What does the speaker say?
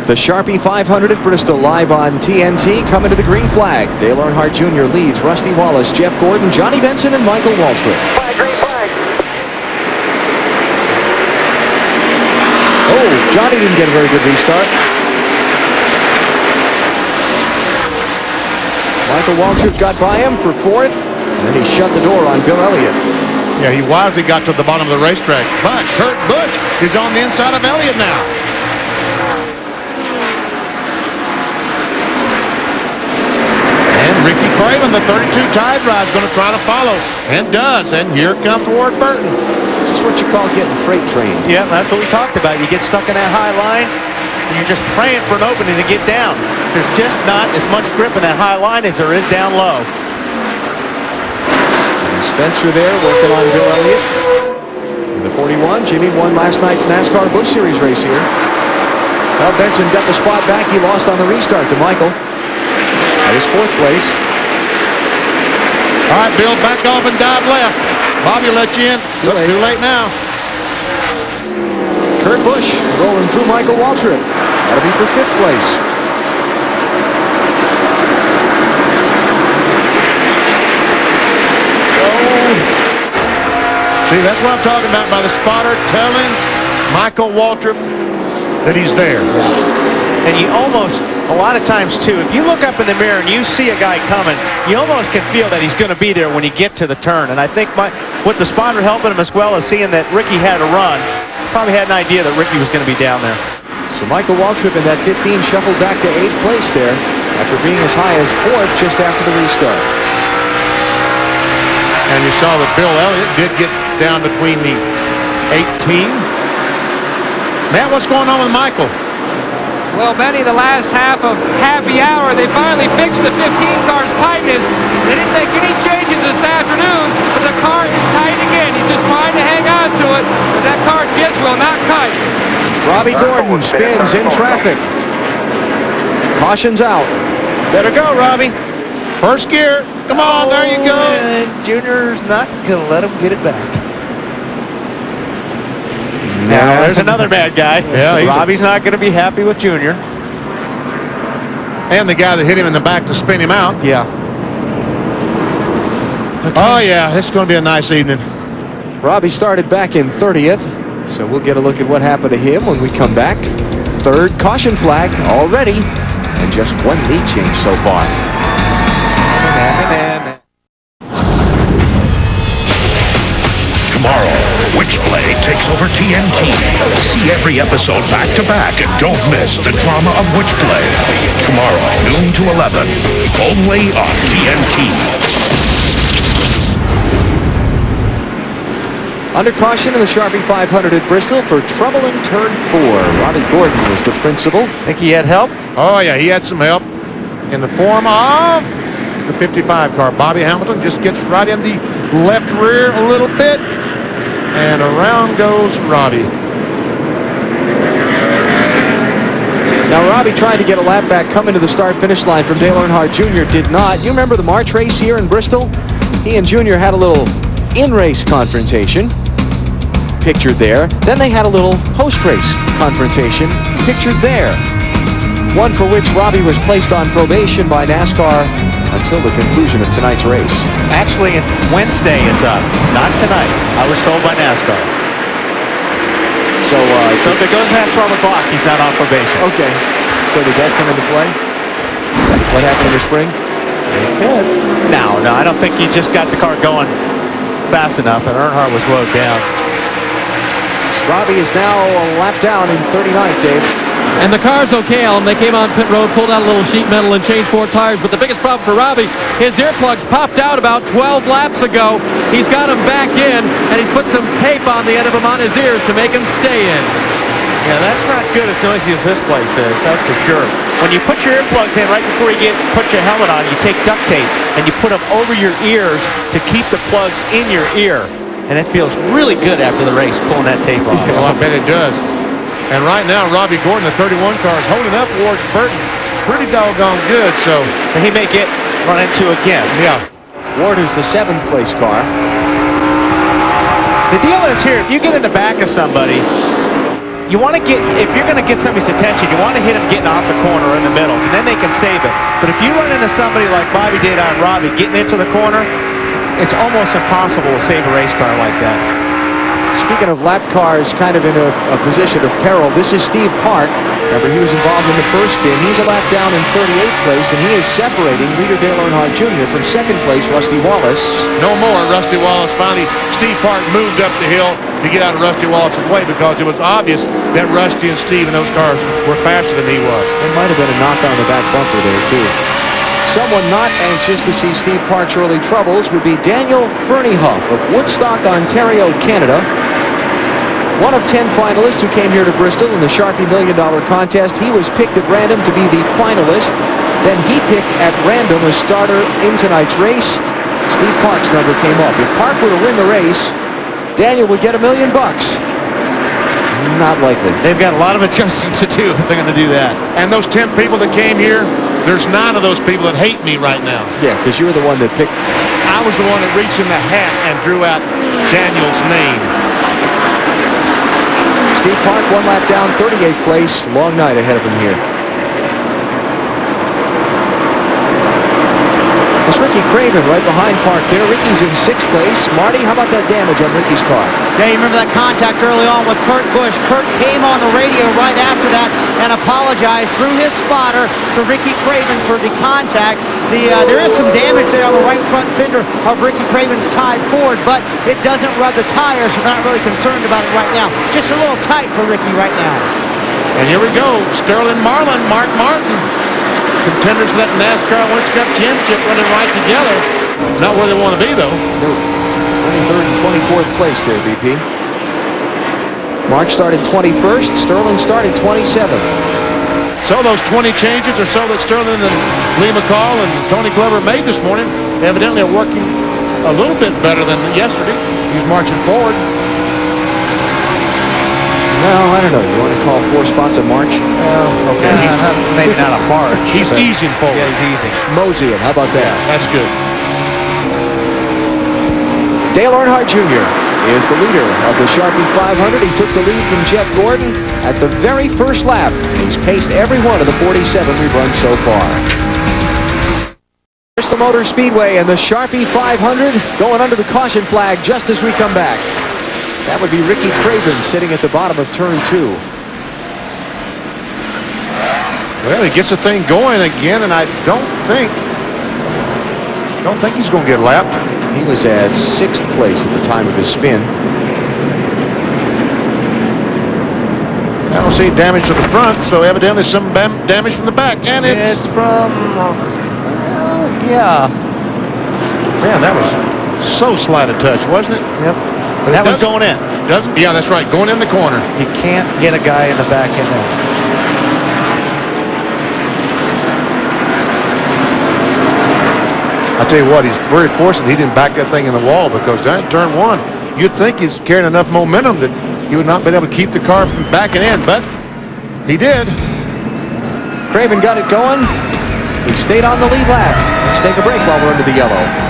The Sharpie 500 at Bristol, live on TNT, coming to the green flag. Dale Earnhardt Jr. leads Rusty Wallace, Jeff Gordon, Johnny Benson, and Michael Waltrip. Green flag. Oh, Johnny didn't get a very good restart. Michael Waltrip got by him for fourth, and then he shut the door on Bill Elliott. Yeah, he wisely got to the bottom of the racetrack, but Kurt Busch is on the inside of Elliott now. And Ricky Craven, the 32 Tide Ride, is going to try to follow, and does. And here comes Ward Burton. This is what you call getting freight trained. Yeah, that's what we talked about. You get stuck in that high line, and you're just praying for an opening to get down. There's just not as much grip in that high line as there is down low. Jimmy Spencer there working on Bill Elliott. In the 41, Jimmy won last night's NASCAR Busch Series race here. Well, Benson got the spot back. He lost on the restart to Michael. That is fourth place. All right, Bill, back off and dive left. Bobby will let you in. Too late now. Kurt Busch rolling through Michael Waltrip. That'll be for fifth place. See, that's what I'm talking about by the spotter telling Michael Waltrip that he's there. And you almost, a lot of times too, if you look up in the mirror and you see a guy coming, you almost can feel that he's going to be there when you get to the turn. And I think with the spotter helping him as well as seeing that Ricky had a run, probably had an idea that Ricky was going to be down there. So Michael Waltrip in that 15 shuffled back to 8th place there after being as high as 4th just after the restart. And you saw that Bill Elliott did get down between the 18. Matt, what's going on with Michael? Well, Benny, the last half of happy hour, they finally fixed the 15 car's tightness. They didn't make any changes this afternoon, but the car is tight again. He's just trying to hang on to it, but that car just will not cut. Robbie Gordon spins in traffic. Caution's out. Better go, Robbie. First gear. Come on, there you go. And Junior's not going to let him get it back. Now, there's another bad guy. Yeah, Robbie's not going to be happy with Junior. And the guy that hit him in the back to spin him out. Yeah. Okay. Oh, yeah, this is going to be a nice evening. Robbie started back in 30th, so we'll get a look at what happened to him when we come back. Third caution flag already, and just one lead change so far. Tomorrow, Witchblade takes over TNT. See every episode back-to-back and don't miss the drama of Witchblade. Tomorrow, noon to 11, only on TNT. Under caution in the Sharpie 500 at Bristol for trouble in turn 4. Robbie Gordon was the principal. Think he had help? Oh, yeah, he had some help in the form of the 55 car. Bobby Hamilton just gets right in the left rear a little bit, and around goes Robbie. Now, Robbie tried to get a lap back coming to the start-finish line from Dale Earnhardt Jr. Did not. You remember the March race here in Bristol? He and Jr. had a little in-race confrontation, pictured there. Then they had a little post-race confrontation, pictured there. One for which Robbie was placed on probation by NASCAR until the conclusion of tonight's race. Actually, Wednesday is up, not tonight. I was told by NASCAR. So if it goes past 12 o'clock, he's not on probation. Okay. So did that come into play? What happened in the spring? It could. No, I don't think he just got the car going fast enough, and Earnhardt was slowed down. Robbie is now a lap down in 39th, Dave. And the car's okay, Alan. They came on pit road, pulled out a little sheet metal, and changed 4 tires. But the biggest problem for Robbie, his earplugs popped out about 12 laps ago. He's got them back in, and he's put some tape on the end of them on his ears to make them stay in. Yeah, that's not good as noisy as this place is, that's for sure. When you put your earplugs in right before you put your helmet on, you take duct tape, and you put them over your ears to keep the plugs in your ear. And it feels really good after the race, pulling that tape off. Oh, I bet it does. And right now, Robbie Gordon, the 31 car, is holding up Ward Burton pretty doggone good, so he may get run into again. Yeah. Ward is the 7th place car. The deal is here, if you get in the back of somebody, you want to get, if you're going to get somebody's attention, you want to hit them getting off the corner or in the middle, and then they can save it. But if you run into somebody like Bobby did on Robbie getting into the corner, it's almost impossible to save a race car like that. Speaking of lap cars kind of in a position of peril, this is Steve Park. Remember, he was involved in the first spin. He's a lap down in 38th place, and he is separating leader Dale Earnhardt Jr. from second place, Rusty Wallace. No more. Rusty Wallace finally, Steve Park moved up the hill to get out of Rusty Wallace's way because it was obvious that Rusty and Steve in those cars were faster than he was. There might have been a knock on the back bumper there, too. Someone not anxious to see Steve Park's early troubles would be Daniel Ferniehoff of Woodstock, Ontario, Canada. One of 10 finalists who came here to Bristol in the Sharpie $1 Million contest. He was picked at random to be the finalist. Then he picked at random a starter in tonight's race. Steve Park's number came up. If Park were to win the race, Daniel would get $1 million. Not likely. They've got a lot of adjusting to do if they're going to do that. And those 10 people that came here, there's 9 of those people that hate me right now. Yeah, because you were the one that picked. I was the one that reached in the hat and drew out Daniel's name. Steve Park, one lap down, 38th place. Long night ahead of him here. It's Ricky Craven right behind Park there. Ricky's in 6th place. Marty, how about that damage on Ricky's car? Yeah, you remember that contact early on with Kurt Busch. Kurt came on the radio right after that and apologized through his spotter to Ricky Craven for the contact. There is some damage there on the right front fender of Ricky Craven's tied Ford, but it doesn't rub the tires, so they're not really concerned about it right now. Just a little tight for Ricky right now. And here we go. Sterling Marlin, Mark Martin. Contenders for that NASCAR World Cup Championship running right together. Not where they want to be, though. No. 23rd and 24th place there, BP. Mark started 21st. Sterling started 27th. So those 20 changes or so that Sterling and Lee McCall and Tony Glover made this morning evidently are working a little bit better than yesterday. He's marching forward. Well, I don't know. You want to call 4 spots a march? Okay. Maybe not a march. He's easing forward. Yeah, he's easing. Moseying. How about that? That's good. Dale Earnhardt Jr. is the leader of the Sharpie 500. He took the lead from Jeff Gordon at the very first lap. He's paced every one of the 47 we've run so far. Bristol Motor Speedway and the Sharpie 500 going under the caution flag just as we come back. That would be Ricky Craven sitting at the bottom of turn 2. Well, he gets the thing going again, and I don't think he's going to get lapped. He was at 6th place at the time of his spin. I don't see damage to the front, so evidently some damage from the back, and it's from, yeah. Man, that was so slight a touch, wasn't it? Yep. But that was going in. Doesn't? Yeah, that's right. Going in the corner. You can't get a guy in the back end there. I tell you what, he's very fortunate he didn't back that thing in the wall, because down turn 1, you'd think he's carrying enough momentum that he would not be able to keep the car from backing in, but he did. Craven got it going. He stayed on the lead lap. Let's take a break while we're under the yellow.